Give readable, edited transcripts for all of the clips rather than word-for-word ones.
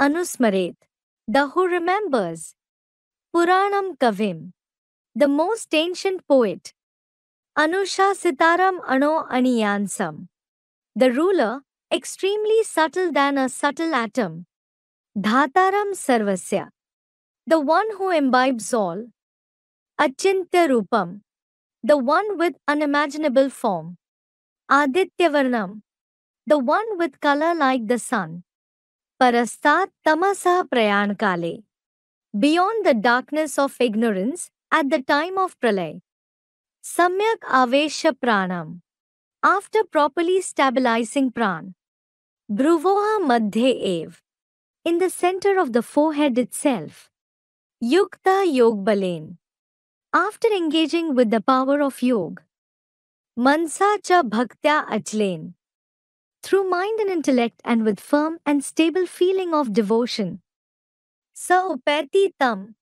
Anusmaret, the who remembers. Puranam Kavim, the most ancient poet. Anushasitaram Ano Aniyansam, the ruler, extremely subtle than a subtle atom. Dhataram Sarvasya, the one who imbibes all. Achintya Rupam, the one with unimaginable form. Adityavarnam, the one with color like the sun. Parastat Tamasah Prayankale, beyond the darkness of ignorance, at the time of Pralay. Samyak Avesha Pranam, after properly stabilizing Pran. Bhruvoha Madhye Ev, in the center of the forehead itself. Yukta Yogbalen, after engaging with the power of Yog. Mansa Cha Bhaktya Achlen, through mind and intellect and with firm and stable feeling of devotion. Sa Upeti Tam,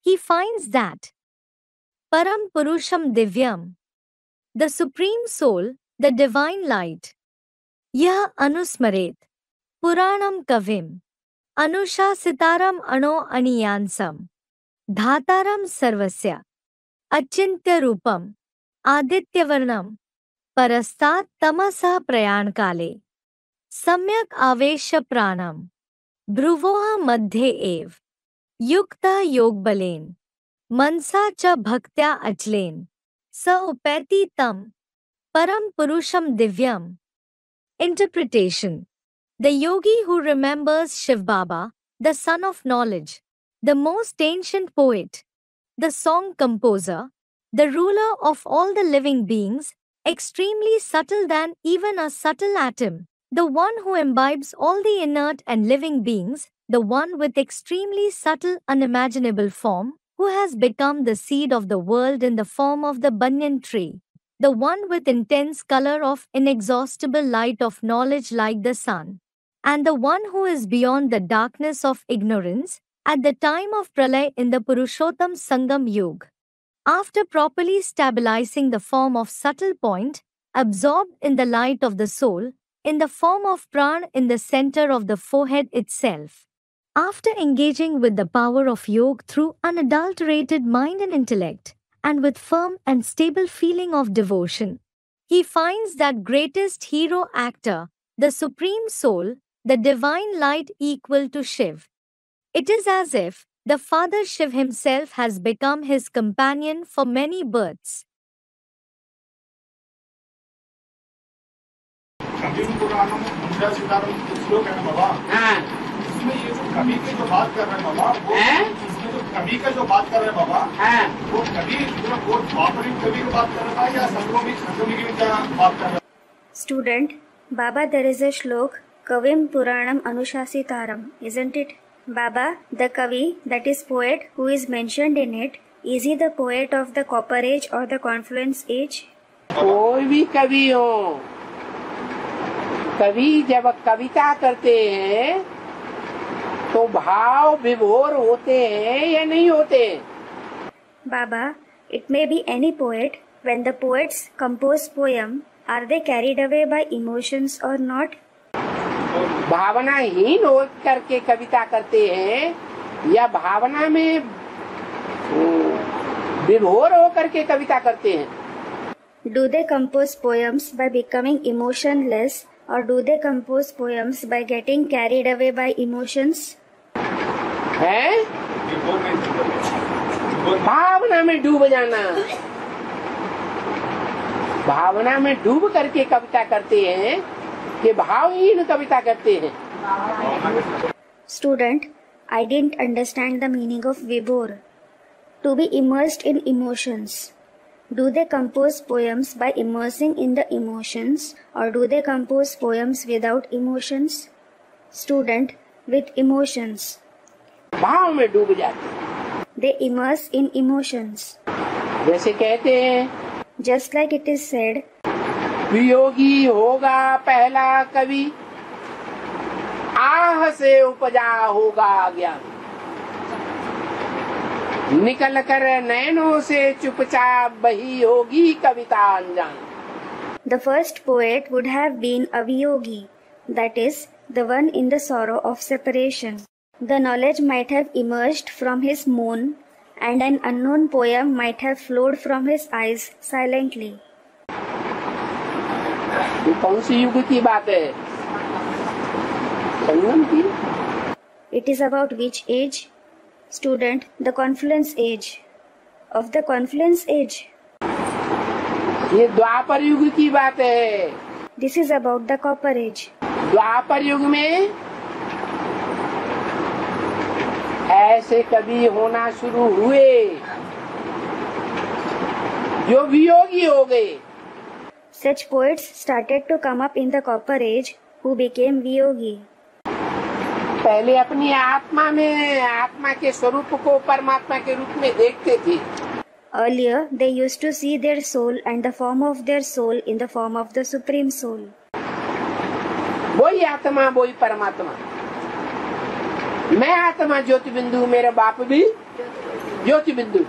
he finds that. Param Purusham Divyam, the Supreme Soul, the Divine Light. Yah Anusmaret, Puranam Kavim, Anushasitaram Ano Aniyansam, Dhataram Sarvasya, Achintya Rupam, Adityavarnam, Parastat Tamasah Prayankale, Samyak Avesha Pranam, Bhruvoha Madhye Ev, Yukta Yogbalen, Mansa Cha Bhaktya Achlen, Sa Upeti Tam, Param Purusham Divyam. Interpretation: the yogi who remembers Shiv Baba, the son of knowledge, the most ancient poet, the song composer, the ruler of all the living beings, extremely subtle than even a subtle atom, the one who imbibes all the inert and living beings, the one with extremely subtle unimaginable form, who has become the seed of the world in the form of the banyan tree, the one with intense color of inexhaustible light of knowledge like the sun, and the one who is beyond the darkness of ignorance, at the time of Pralay in the Purushottam Sangam Yuga. After properly stabilizing the form of subtle point, absorbed in the light of the soul, in the form of Pran in the center of the forehead itself. After engaging with the power of Yoga through unadulterated mind and intellect, and with firm and stable feeling of devotion, he finds that greatest hero actor, the Supreme Soul, the Divine Light equal to Shiv. It is as if the Father Shiv himself has become his companion for many births. कभी पुराणों में मुंडा सितारों की श्लोक है ना बाबा, इसमें ये जो कभी की जो बात कर रहे हैं बाबा, वो इसमें जो कभी का जो बात कर रहे हैं बाबा, वो कभी वो द्वापरी कभी की बात कर रहा है या संगमी की बात कर रहा है? Student, Baba, there is a shlok, Kavim Puranam Anushasitaram, isn't it? Baba, the Kavi, that is poet, who is mentioned in it, is he the poet of the Copper Age or the Confluence Age? कोई भी कवि हो, कवि जब कविता करते हैं तो भाव विभोर होते हैं या नहीं होते? Baba, it may be any poet. When the poets compose poem, are they carried away by emotions or not? भावनाहीन हो करके कविता करते हैं या भावना में विभोर हो करके कविता करते हैं? Do they compose poems by becoming emotionless, or do they compose poems by getting carried away by emotions? है भावना में डूब जाना, भावना में डूब करके कविता करते हैं कि भावहीन कविता करते हैं. Student, I didn't understand the meaning of vibhor. To be immersed in emotions. Do they compose poems by immersing in the emotions, or do they compose poems without emotions? Student, with emotions. भाव में डूब जाते हैं. They immerse in emotions. जैसे कहते हैं, just like it is said, Viyogi होगा पहला कवि, आह से उपजा होगा ज्ञान, निकल कर नैनों से चुपचाप बही होगी कविता अनजान. The first poet would have been a viyogi, that is, the one in the sorrow of separation. The knowledge might have emerged from his moon, and an unknown poem might have flowed from his eyes silently. ये कौन सी युग की बात है? संगम की? It is about which age? Student, the confluence age. Of the confluence age. ये द्वापर युग की बात है. This is about the copper age. द्वापर युग में ऐसे कवि होना शुरू हुए जो वियोगी हो गए. Such poets started to come up in the copper age who became viyogi. पहले अपनी आत्मा में आत्मा के स्वरूप को परमात्मा के रूप में देखते थे. Earlier, they used to see their soul and the form of their soul in the form of the Supreme Soul. वही आत्मा वही परमात्मा. मैं आत्मा ज्योति बिंदु, मेरा बाप भी ज्योति बिंदु.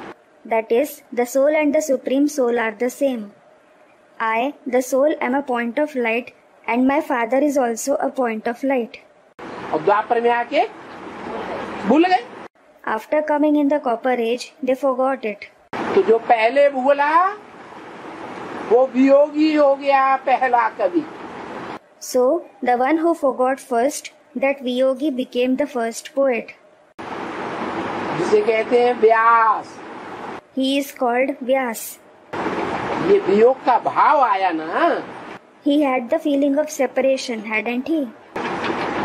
That is, the soul and the Supreme Soul are the same. I, the soul, am a point of light and my father is also a point of light. और द्वापर में आके भूल गए. After coming in the copper age, they forgot it. तो जो पहले भूला वो वियोगी हो गया पहला कवि. So, the one who forgot first, that viyogi became the first poet. जिसे कहते हैं व्यास. He is called Vyas. ये वियोग का भाव आया ना. He had the feeling of separation, hadn't he?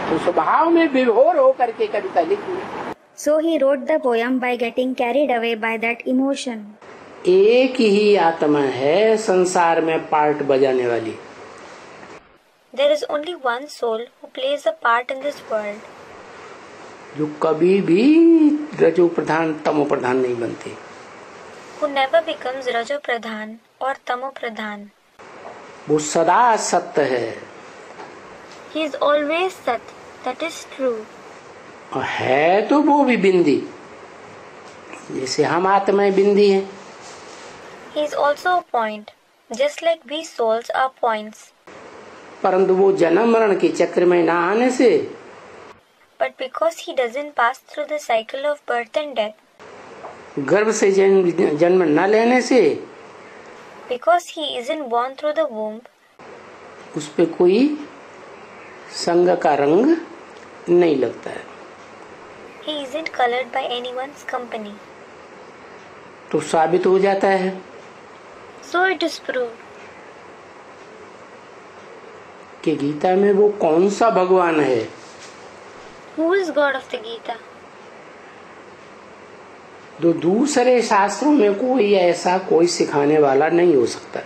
तो स्वभाव में विभोर होकर के कविता लिखी. So he wrote the poem by getting carried away by that emotion. एक ही आत्मा है संसार में पार्ट बजाने वाली. There is only one soul who plays a part in this world. जो कभी भी रजो प्रधान तमो प्रधान नहीं बनती. Who never becomes रजो प्रधान और तमो प्रधान. वो सदा सत्य है. He is always सत्य. That is true. और है तो वो भी बिंदी, जैसे हम आत्माएं बिंदी हैं. He is also a point, just like we souls are points. परंतु वो जन्म मरण के चक्र में ना आने से, But because he doesn't pass through the cycle of birth and death, गर्भ से जन्म न लेने से, because he isn't born through the womb, उस पे कोई संग का रंग नहीं लगता है. he isn't colored by anyone's company. तो साबित हो जाता है So it is proved कि गीता में वो कौन सा भगवान है. who is God of the Gita. जो दूसरे शास्त्रों में कोई ऐसा कोई सिखाने वाला नहीं हो सकता.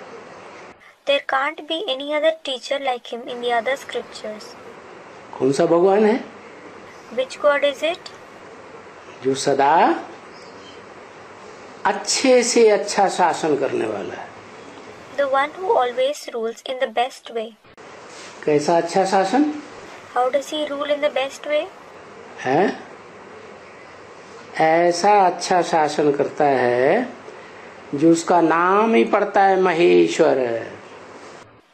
There can't be any other teacher like him in the other scriptures. कौन सा भगवान है? Which God is it? जो सदा अच्छे से अच्छा शासन करने वाला है. The one who always rules in the best way. कैसा अच्छा शासन How does he rule in the best way? है? ऐसा अच्छा शासन करता है जो उसका नाम ही पड़ता है Maheshwar.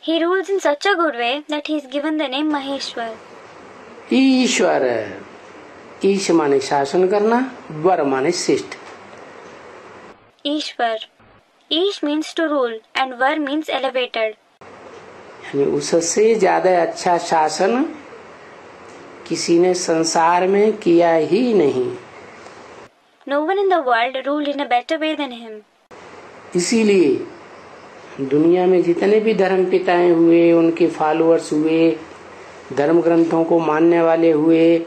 He rules in such a good way that he is given the name Maheshwar. ईश्वर. ईश माने शासन करना, वर माने शिष्ट. Ishwar. Ish means to rule and Var means elevated. यानी उससे ज्यादा अच्छा शासन किसी ने संसार में किया ही नहीं. No one in the world ruled in a better way than him. इसीलिए दुनिया में जितने भी धर्म पिताएं हुए, उनके फॉलोअर्स हुए, धर्म ग्रंथों को मानने वाले हुए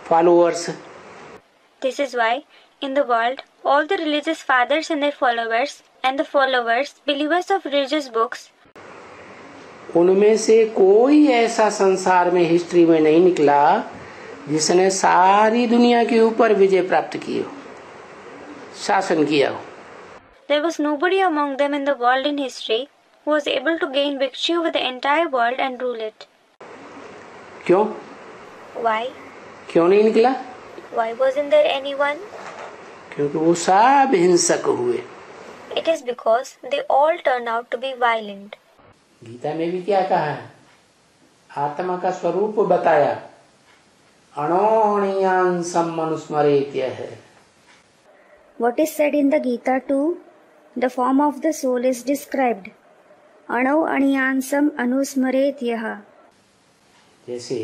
followers, This is why in the world all the religious fathers and their followers and the followers, believers of religious books, उनमें से कोई ऐसा संसार में हिस्ट्री में नहीं निकला जिसने सारी दुनिया के ऊपर विजय प्राप्त की हो, शासन किया हो. there was nobody among them in the world in history who was able to gain victory over the entire world and rule it. क्यों? Why? क्यों नहीं निकला? Why wasn't there anyone? क्योंकि वो सब हिंसक हुए. It is because they all turned out to be violent. Gita में भी क्या कहा है? आत्मा का स्वरूप बताया, अणोणीयांसम मनुस्मरेत है। What is said in the Gita too? The form of the soul is described. Anau aniyansam anusmaret yaha. जैसे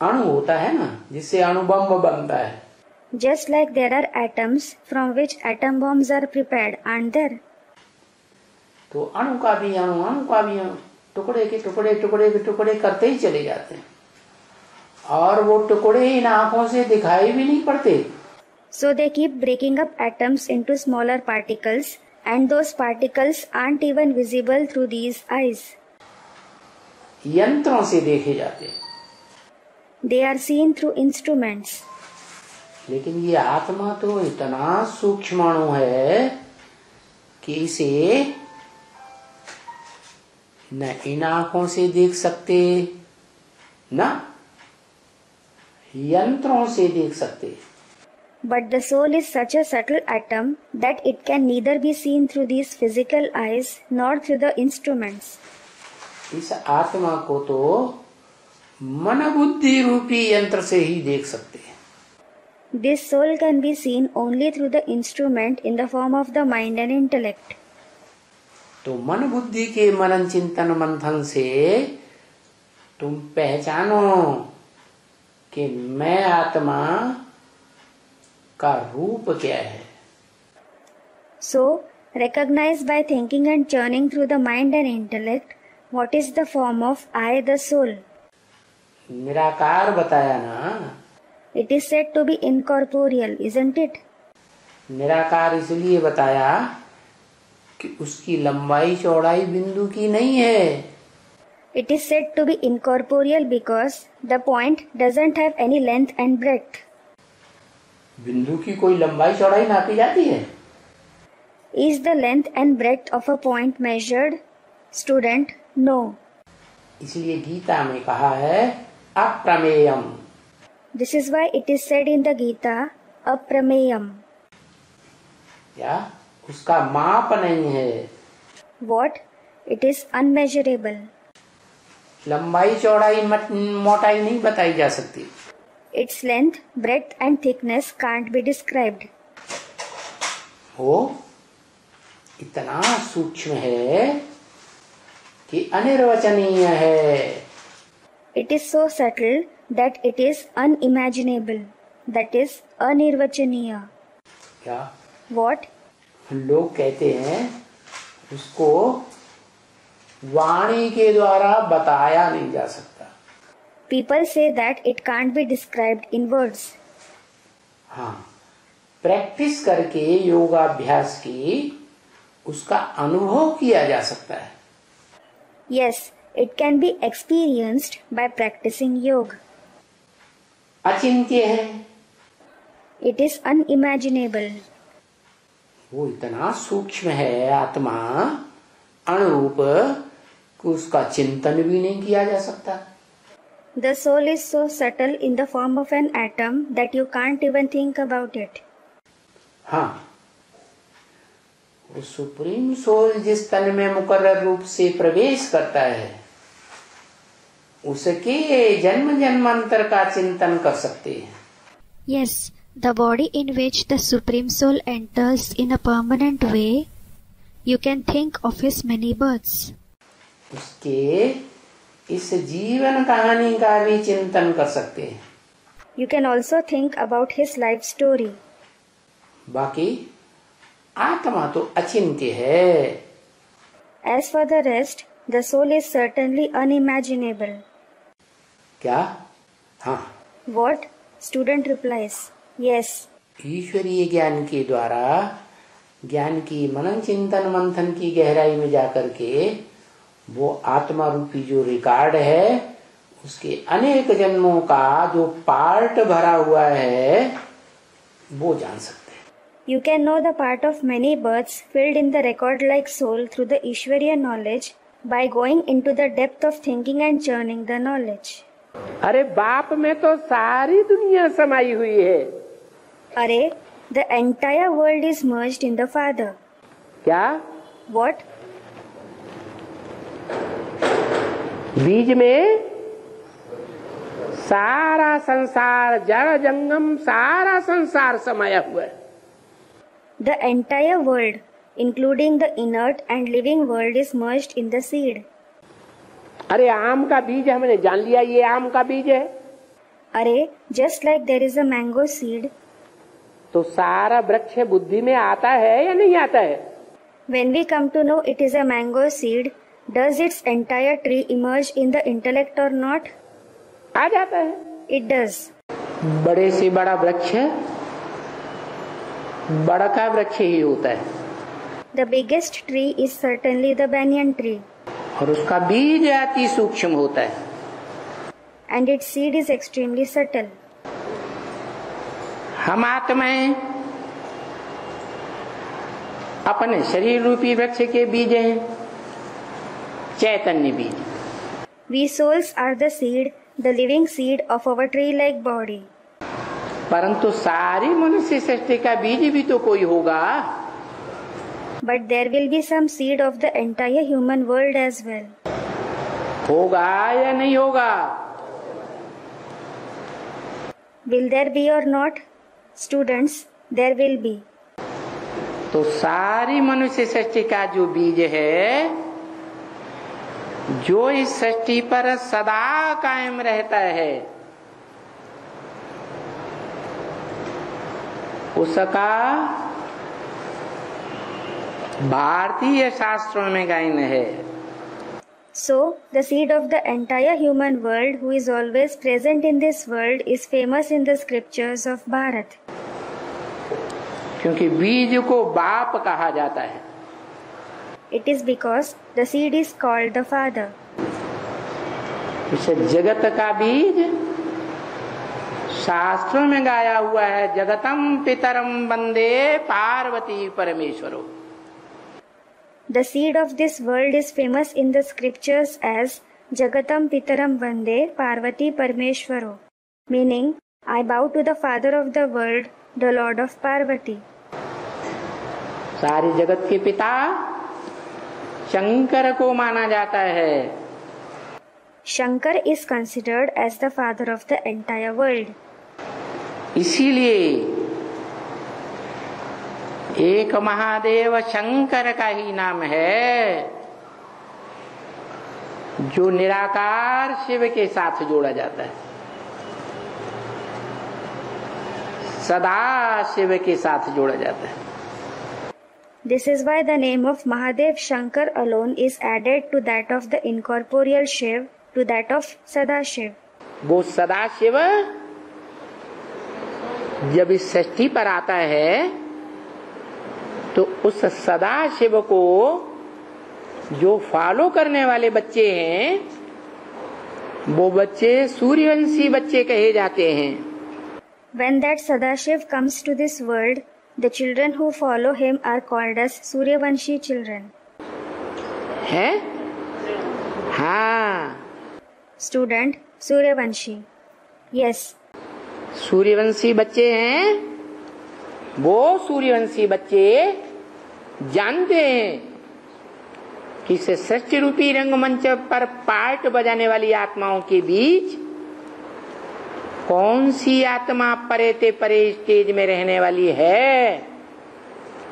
अणु होता है ना, जिससे अणुबम बनता है। Just like there are atoms from which atom bombs are prepared, aren't there? तो अणु का भी अणु टुकड़े के टुकड़े करते ही चले जाते हैं, और वो टुकड़े इन आंखों से दिखाई भी नहीं पड़ते। So they keep breaking up atoms into smaller particles, and those particles aren't even visible through these eyes. यंत्रों से देखे जाते हैं। They are seen through instruments. लेकिन ये आत्मा तो इतना सूक्ष्म अणु है कि इसे न इन आंखों से देख सकते, न यंत्रों से देख सकते। But the soul is such a subtle atom that it can neither be seen through these physical eyes nor through the instruments. इस आत्मा को तो मन बुद्धि रूपी यंत्र से ही देख सकते हैं। This soul can be seen only through the instrument in the form of the mind and intellect. तो मन बुद्धि के मनन चिंतन मंथन से तुम पहचानो कि मैं आत्मा का रूप क्या है। So, recognize by thinking and churning through the mind and intellect what is the form of I, the soul. निराकार बताया ना। It is said to be incorporeal, isn't it? निराकार इसलिए बताया कि उसकी लंबाई चौड़ाई बिंदु की नहीं है। It is said to be incorporeal because the point doesn't have any length and breadth. बिंदु की कोई लंबाई चौड़ाई नापी जाती है? Is the length and breadth of a point measured? Student, no. इसलिए गीता में कहा है अप्रमेयम। This is why it is said in the Gita, aprameyam. क्या उसका माप नहीं है? What? It is unmeasurable. लंबाई चौड़ाई मोटाई नहीं बताई जा सकती। Its length, breadth and thickness can't be described. वो इतना सूक्ष्म है कि अनिर्वचनीय है। It is so subtle that it is unimaginable. That is anirvachaniya. क्या What? लोग कहते हैं उसको वाणी के द्वारा बताया नहीं जा सकता। People say that it can't be described in words. हाँ, प्रैक्टिस करके योगाभ्यास की उसका अनुभव किया जा सकता है। Yes, it can be experienced by practicing yoga. अचिंत्य है, It is unimaginable. वो इतना सूक्ष्म है आत्मा, अणुरूप, कि उसका चिंतन भी नहीं किया जा सकता। The soul is so subtle in the form of an atom that you can't even think about it. हाँ, वो सुप्रीम सोल जिस तन में मुकर्रर रूप से प्रवेश करता है, उसके जन्म जन्मांतर का चिंतन कर सकते हैं। Yes, the body in which the Supreme Soul enters in a permanent way, you can think of his many births. उसके इस जीवन कहानी का भी चिंतन कर सकते हैं। You can also think about his life story. बाकी आत्मा तो अचिंत्य है। As for the rest, the soul is certainly unimaginable. क्या? हाँ, What? Student replies, yes. ईश्वरीय ज्ञान के द्वारा ज्ञान की मनन चिंतन मंथन की गहराई में जाकर के वो आत्मा रूपी जो रिकॉर्ड है उसके अनेक जन्मों का जो पार्ट भरा हुआ है वो जान सकते हैं। You can know the part of many births filled in the record-like soul through the Ishvariya knowledge by going into the depth of thinking and churning the knowledge. अरे बाप में तो सारी दुनिया समाई हुई है। अरे, the entire world is merged in the Father. क्या? What? बीज में सारा संसार, जड़ जंगम सारा संसार समाया हुआ है। The entire world, including the inert and living world, is merged in the seed. अरे आम का बीज हमने जान लिया, ये आम का बीज है। अरे, just like there is a mango seed. तो सारा वृक्ष बुद्धि में आता है या नहीं आता है? When we come to know it is a mango seed, does its entire tree emerge in the intellect or not? आ जाता है। It does. बड़े से बड़ा वृक्ष बड़ा का वृक्ष ही होता है। The biggest tree is certainly the banyan tree. और उसका बीज अति सूक्ष्म होता है। And its seed is extremely subtle. हम आत्माएं अपने शरीर रूपी वृक्ष के बीज हैं, चैतन्य बीज। We souls are the seed, the living seed of our tree-like body. परंतु सारी मनुष्य सृष्टि का बीज भी तो कोई होगा। But there will be some seed of the entire human world as well. होगा या नहीं होगा? Will there be or not? Students, there will be. तो सारी मनुष्य सृष्टि का जो बीज है, जो इस सृष्टि पर सदा कायम रहता है, उसका भारतीय शास्त्रों में गायन है। So, the seed of the entire human world who is always present in this world is famous in the scriptures of Bharat. क्योंकि बीज को बाप कहा जाता है। It is because the seed is called the father. इस जगत का बीज शास्त्रों में गाया हुआ है, जगतम पितरम वंदे Parvati परमेश्वरो। The seed of this world is famous in the scriptures as Jagatam Pitaram Vande Parvati Parmeshwaro, meaning I bow to the father of the world, the Lord of Parvati. सारी जगत के पिता शंकर को माना जाता है। Shankar is considered as the father of the entire world. इसीलिए एक महादेव शंकर का ही नाम है, जो निराकार शिव के साथ जोड़ा जाता है, सदा शिव के साथ जोड़ा जाता है। This is why the name of Mahadev Shankar alone is added to that of the incorporeal Shiv, to that of Sadashiv. वो सदाशिव जब इस सृष्टि पर आता है तो उस सदाशिव को जो फॉलो करने वाले बच्चे हैं, वो बच्चे सूर्यवंशी बच्चे कहे जाते हैं। When that Sadashiv comes to this world, the children who follow him are called as Suryavanshi children. है? हाँ। Student, Suryavanshi. Yes. सूर्यवंशी बच्चे हैं, वो सूर्यवंशी बच्चे जानते हैं कि इस सृष्टि रूपी रंगमंच पर पार्ट बजाने वाली आत्माओं के बीच कौन सी आत्मा परे ते परे स्टेज में रहने वाली है,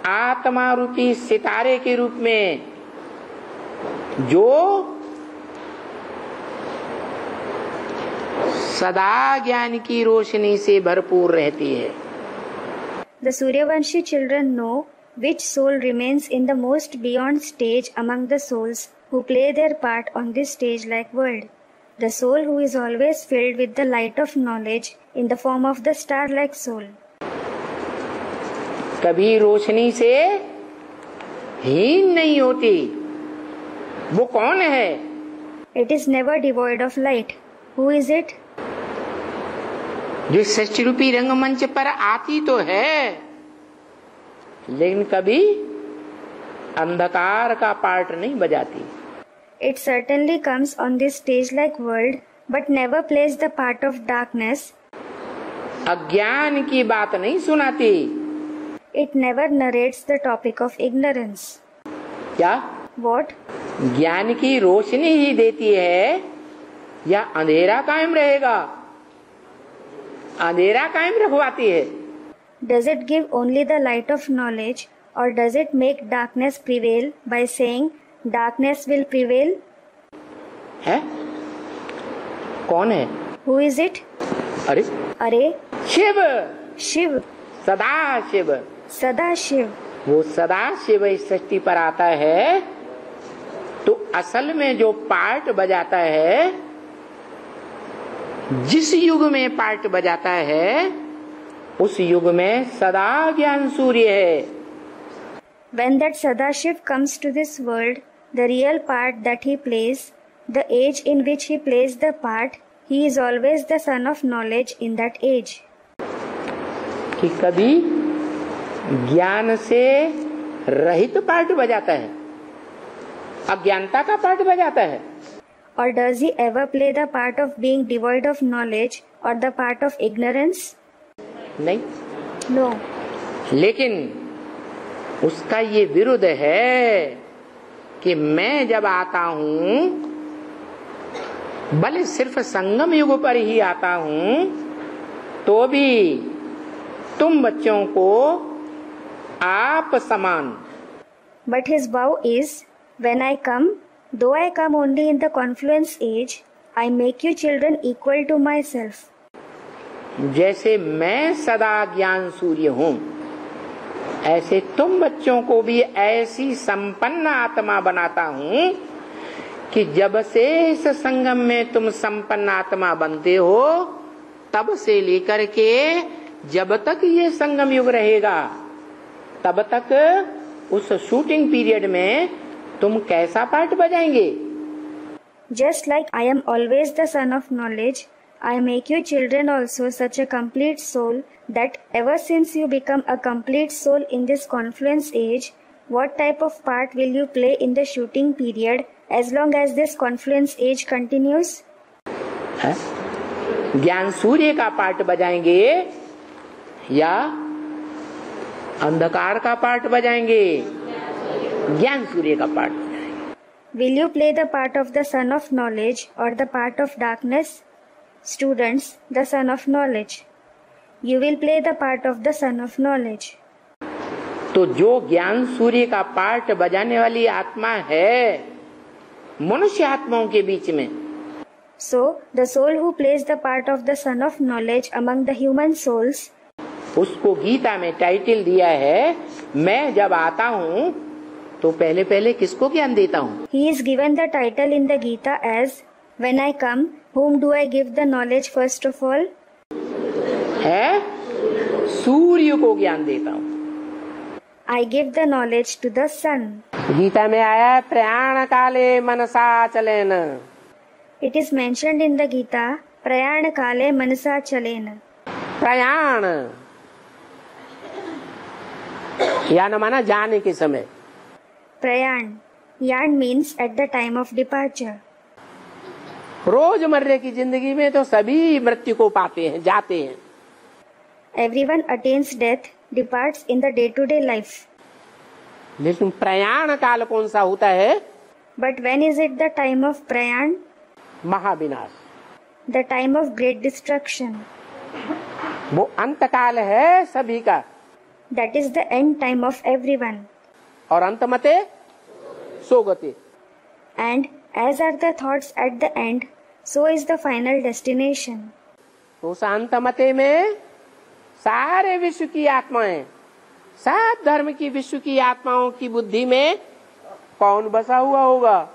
आत्मा रूपी सितारे के रूप में जो सदा ज्ञान की रोशनी से भरपूर रहती है। The Suryavanshi children know which soul remains in the most beyond stage among the souls who play their part on this stage-like world. The soul who is always filled with the light of knowledge in the form of the star-like soul. कभी रोशनी से हीन नहीं होती। वो कौन है? It is never devoid of light. Who is it? जो सृष्टि रूपी रंगमंच पर आती तो है, लेकिन कभी अंधकार का पार्ट नहीं बजाती। It certainly comes on this stage-like world, but never plays the part of darkness. अज्ञान की बात नहीं सुनाती। It never narrates the topic of ignorance. क्या? What? ज्ञान की रोशनी ही देती है, या अंधेरा कायम रहेगा? अंधेरा कायम रखवाती है। Does it give only the light of knowledge, or does it make darkness prevail by saying darkness will prevail? है? कौन है? Who is it? अरे शिव। शिव, सदा शिव। सदा शिव। वो सदा शिव इस सृष्टि पर आता है तो असल में जो पार्ट बजाता है, जिस युग में पार्ट बजाता है, उस युग में सदा ज्ञान सूर्य है। When that Sadashiv comes to this world, the real part that he plays, the age in which he plays the part, he is always the son of knowledge in that age. कि कभी ज्ञान से रहित part बजाता है, अज्ञानता का part बजाता है। Or does he ever play the part of being devoid of knowledge or the part of ignorance? नहीं। No. लेकिन उसका ये विरुद्ध है कि मैं जब आता हूं, भले सिर्फ संगम युग पर ही आता हूं, तो भी तुम बच्चों को आप समान। But his vow is, when I come, though I come only in the confluence age, I make you children equal to myself. जैसे मैं सदा ज्ञान सूर्य हूं, ऐसे तुम बच्चों को भी ऐसी संपन्न आत्मा बनाता हूं कि जब से इस संगम में तुम संपन्न आत्मा बनते हो, तब से लेकर के जब तक ये संगम युग रहेगा, तब तक उस शूटिंग पीरियड में तुम कैसा पार्ट बजाएंगे? Just like I am always the son of knowledge, I make you children also such a complete soul that ever since you become a complete soul in this confluence age, what type of part will you play in the shooting period as long as this confluence age continues? ज्ञान सूर्य का part बजाएंगे या अंधकार का part बजाएंगे? ज्ञान सूर्य का part बजाएंगे। Will you play the part of the son of knowledge or the part of darkness? Students, the son of knowledge. You will play the part of the son of knowledge. तो जो ज्ञान सूर्य का part बजाने वाली आत्मा है मनुष्य आत्माओं के बीच में, So, the soul who plays the part of the son of knowledge among the human souls, उसको गीता में टाइटल दिया है, मैं जब आता हूँ तो पहले पहले किसको ज्ञान देता हूँ? he is given the title in the Gita as, when I come, whom do I give the knowledge first of all? है सूर्य को ज्ञान देता हूँ। I give the knowledge to the sun. Gita में आया प्रयाण काले मनसा चलेन। It is mentioned in the Gita, प्रयाण काले मनसा चलेन. प्रयाण यान माना जाने के समय। प्रयाण, यान means at the time of departure. रोजमर्रे की जिंदगी में तो सभी मृत्यु को पाते हैं, जाते हैं। Everyone attains death, departs in the day-to-day life. लेकिन प्रयाण काल कौन सा होता है? But when is it the time of prayan? महाविनाश, The time of great destruction. वो अंत काल है सभी का। That is the end time of everyone. और अंत मते सोगते। And as are the thoughts at the end, so is the final destination. तो उस अंत मते में सारे विश्व की आत्माएं, सब धर्म की विश्व की आत्माओं की बुद्धि में कौन बसा हुआ होगा?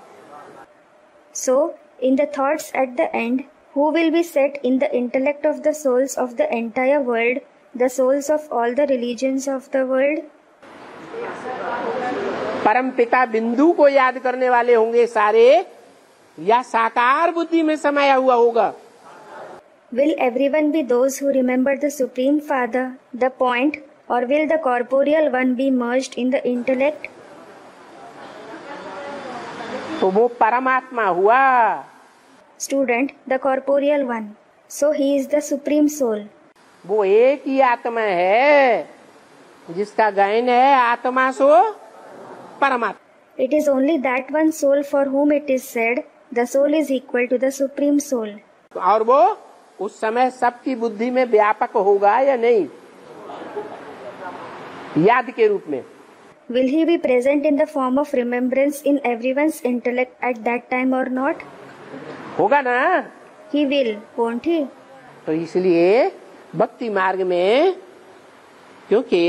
So, in the thoughts at the end, who will be set in the intellect of the souls of the entire world, the souls of all the religions of the world? परम पिता बिंदु को याद करने वाले होंगे सारे, या साकार बुद्धि में समाया हुआ होगा? Will everyone be those who remember the Supreme Father, the point, or will the corporeal one be merged in the intellect? तो वो परमात्मा हुआ। Student, the corporeal one. So he is the Supreme Soul. वो एक ही आत्मा है जिसका गायन है आत्मा सो परमात्मा। It is only that one soul for whom it is said, the soul is equal to the Supreme Soul. और वो उस समय सबकी बुद्धि में व्यापक होगा या नहीं, याद के रूप में? Will he be present in the form of remembrance in everyone's intellect at that time or not? होगा ना? He will, won't he? तो इसलिए भक्ति मार्ग में, क्योंकि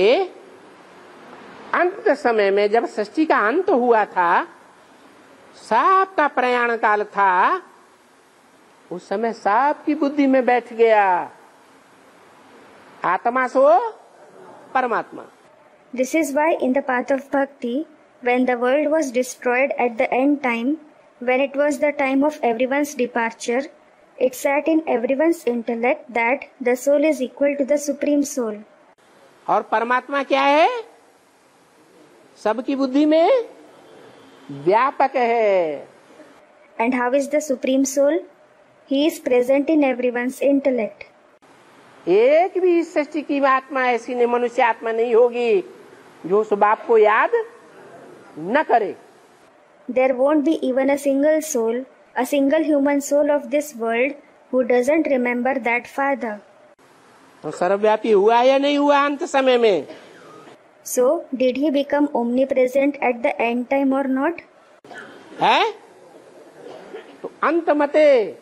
अंत समय में जब सृष्टि का अंत हुआ था, सबका प्रयाण काल था, उस समय सबकी बुद्धि में बैठ गया आत्मा सो परमात्मा. This is why in the path of bhakti, when the world was destroyed at the end time, when it was the time of everyone's departure, it sat in everyone's intellect that the soul is equal to the Supreme Soul. और परमात्मा क्या है? सबकी बुद्धि में व्यापक है. And how is the Supreme Soul? He is present in everyone's intellect. एक भी इस सृष्टि की आत्मा ऐसी नहीं, मनुष्य आत्मा नहीं होगी जो उस बाप को याद न करे. There won't be even a single soul, a single human soul of this world who doesn't remember that Father. तो सर्वव्यापी हुआ या नहीं हुआ अंत समय में? So, did he become omnipresent at the end time or not? है? तो अंत मते.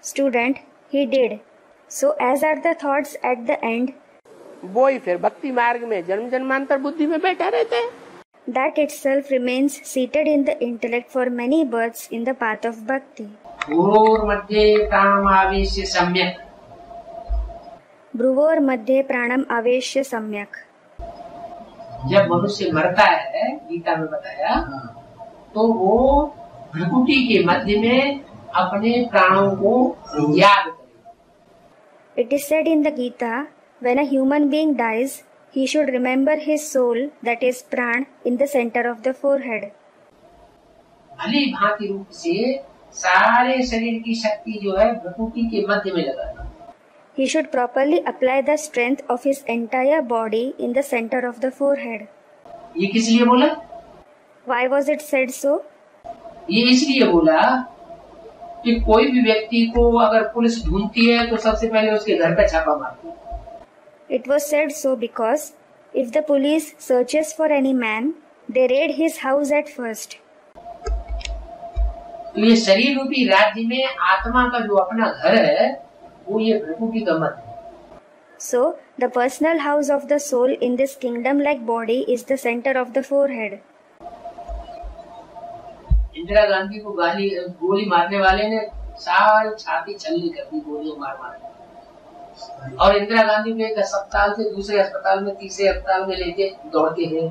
Student, he did. So, as are the thoughts at the end, वो ही फिर भक्ति मार्ग में जन्म जन्मांतर बुद्धि में बैठा रहते हैं. that itself remains seated in the intellect for many births in the path of bhakti. मध्ये प्राणम आवेश्य सम्यक. भ्रुवोर मध्ये प्राणम आवेश्य सम्यक. जब मनुष्य मरता है, गीता में बताया, तो वो भ्रुकुटी के मध्य में अपने प्राणों को याद करे. It is said in the Gita, when a human being dies, he should remember his soul, that is pran, in the center of the forehead. भली भांति रूप से सारे शरीर की शक्ति जो है भ्रुकुटी के मध्य में लगाना. He should properly apply the strength of his entire body in the center of the forehead. ये किस लिए बोला? Why was it said so? ये इसलिए बोला कि कोई भी व्यक्ति को अगर पुलिस ढूंढती है तो सबसे पहले उसके घर पे छापा मारती है. It was said so because if the police searches for any man, they raid his house at first. तो ये शरीर रूपी राज्य में आत्मा का जो अपना घर है, वो ये भ्रुकुटी का मध्य है. So, the personal house of the soul in this kingdom-like body is the center of the forehead. Indira Gandhi को गोली मारने वाले ने सारी छाती छलनी कर दी गोलियां मार मार. और इंदिरा गांधी को एक अस्पताल से दूसरे अस्पताल में, तीसरे अस्पताल में लेके दौड़ते हैं.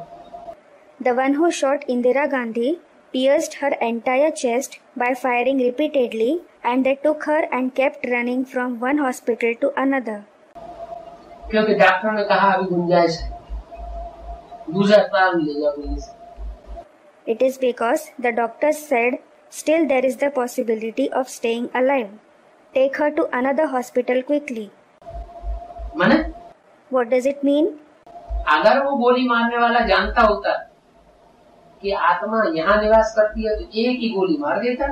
The one who shot Indira Gandhi pierced her entire chest by firing repeatedly, and they took her and kept running from one hospital to another. क्योंकि डॉक्टर ने कहा अभी गुंजाइश है, दूसरे अस्पताल में ले जाओ police. It is because the doctors said still there is the possibility of staying alive. Take her to another hospital quickly. माने? What does it mean? अगर वो गोली मारने वाला जानता होता कि आत्मा यहाँ निवास करती है तो एक ही गोली मार देता.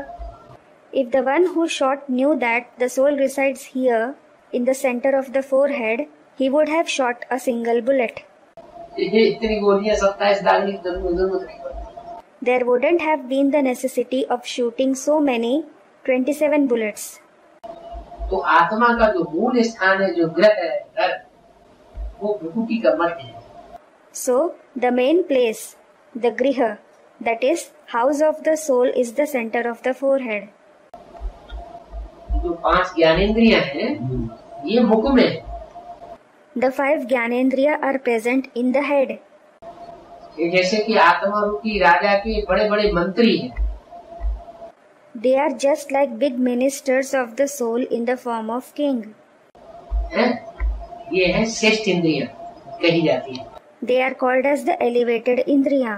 If the one who shot knew that the soul resides here in the center of the forehead, he would have shot a single bullet. इतनी गोलियां 27 डालने की जरूरत नहीं. There wouldn't have been the necessity of shooting so many 27 bullets. तो आत्मा का जो मूल स्थान है, जो ग्रह है, घर, वो भ्रुकुटी का मध्य है. So, the main place, the griha, that is, house of the soul, is the center of the forehead. जो 5 ज्ञानेंद्रियां हैं, ये मुख में. The 5 Gyanendriya are present in the head. ये जैसे कि आत्मा रूपी राजा के बड़े बड़े मंत्री हैं. They are just like big ministers of the soul in the form of king. ये है श्रेष्ठ इंद्रियां कही जाती है. They are called as the elevated Indriya.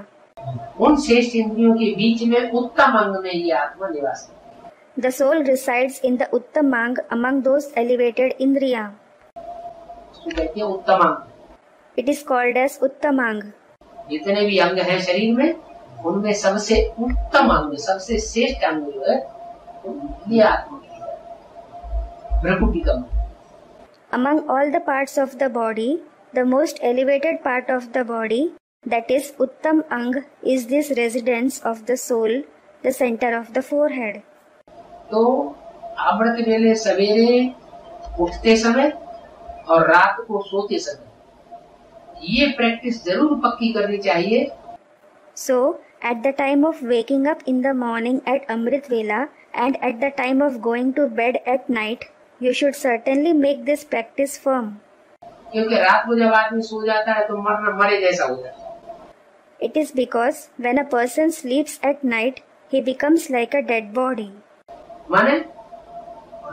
उन श्रेष्ठ इंद्रियों के बीच में उत्तम अंग में ये आत्मा निवास करती है. The soul resides in the Uttamang among those elevated Indriya. उसको कहते हैं उत्तम अंग. It is called as Uttamang. जितने भी अंग हैं शरीर में, उनमें सबसे उत्तम अंग, सबसे श्रेष्ठ अंग जो है ये आत्मा भ्रकुटी का मन। Among all the parts of the body, the most elevated part of the body, that is Uttam Ang, is this residence of the soul, the center of the forehead. तो अमृत वेले सवेरे उठते समय और रात को सोते समय ये प्रैक्टिस जरूर पक्की करनी चाहिए। So, at the time of waking up in the morning at Amrit Vela and at the time of going to bed at night, you should certainly make this practice firm. क्योंकि रात को जब आदमी सो जाता है तो मरे जैसा हो जाता है। It is because when a person sleeps at night, he becomes like a dead body. माने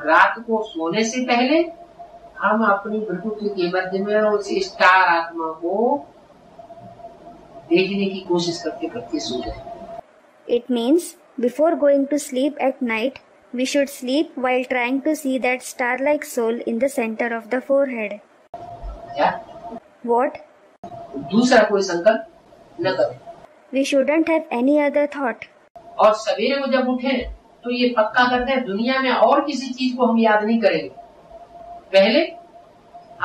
रात को सोने से पहले हम अपनी प्रकृति के मध्य में उस स्टार आत्मा को देखने की कोशिश करते करते सो जाए। It means before going to sleep at night, we should sleep while trying to see that star-like soul in the center of the forehead. क्या? What? दूसरा कोई संकल्प न करें। We shouldn't have any other thought. और सवेरे को जब उठे तो ये पक्का करते हैं दुनिया में और किसी चीज को हम याद नहीं करेंगे, पहले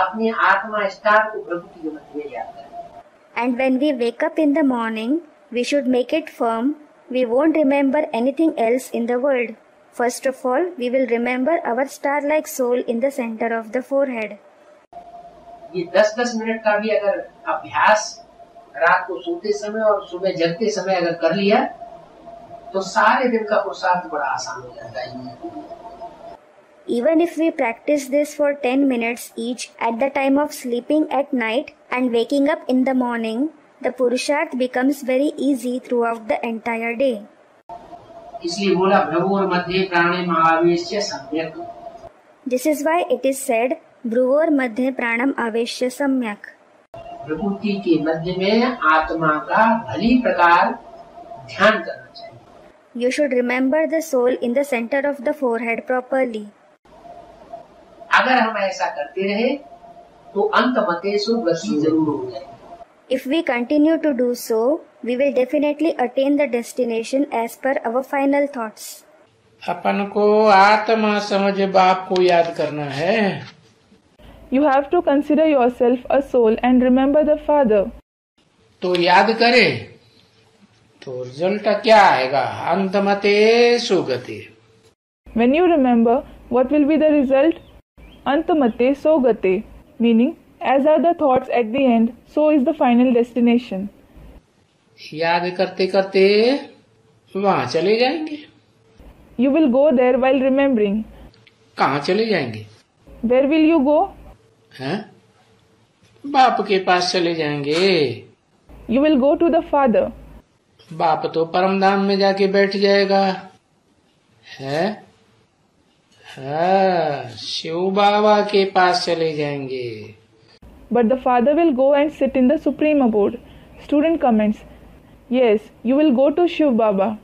अपनी आत्मा स्टार को प्रकृति के मध्य में याद करें। And when we wake up in the morning, we should make it firm. We won't remember anything else in the world. First of all, we will remember our star-like soul in the center of the forehead. ये 10-10 minute का भी अगर अभ्यास रात को सोते समय और सुबह जगते समय अगर कर लिया तो सारे दिन का पुरुषार्थ बड़ा आसान हो जाता है। Even if we practice this for 10 minutes each at the time of sleeping at night and waking up in the morning, the Purusharth becomes very easy throughout the entire day. इसलिए बोला भ्रुवोर मध्ये प्राणे महावेश्य सम्यक। This is why it is said, Bhruvor Madhye Pranam Aveshya Samyak. प्रकृति के मध्य में आत्मा का भली प्रकार ध्यान करना चाहिए। You should remember the soul in the center of the forehead properly. अगर हम ऐसा करते रहे तो अंत मतेषु गति जरूर हो जाएगी। If we continue to do so, we will definitely attain the destination as per our final thoughts. अपन को आत्मा समझ बाप को याद करना है। You have to consider yourself a soul and remember the Father. तो याद करे तो रिजल्ट क्या आएगा? अंत मतेषु गति। When you remember, what will be the result? Antamate so gate, meaning as are the thoughts at the end, so is the final destination. याद करते करते वहाँ चले जाएंगे। You will go there while remembering. कहाँ चले जाएंगे? Where will you go? हैं? बाप के पास चले जाएंगे। You will go to the Father. बाप तो परम धाम में जाके बैठ जाएगा, है? हाँ, शिव बाबा के पास चले जाएंगे। But the Father will go and sit in the Supreme Abode. Student comments, yes, you will go to Shiv Baba.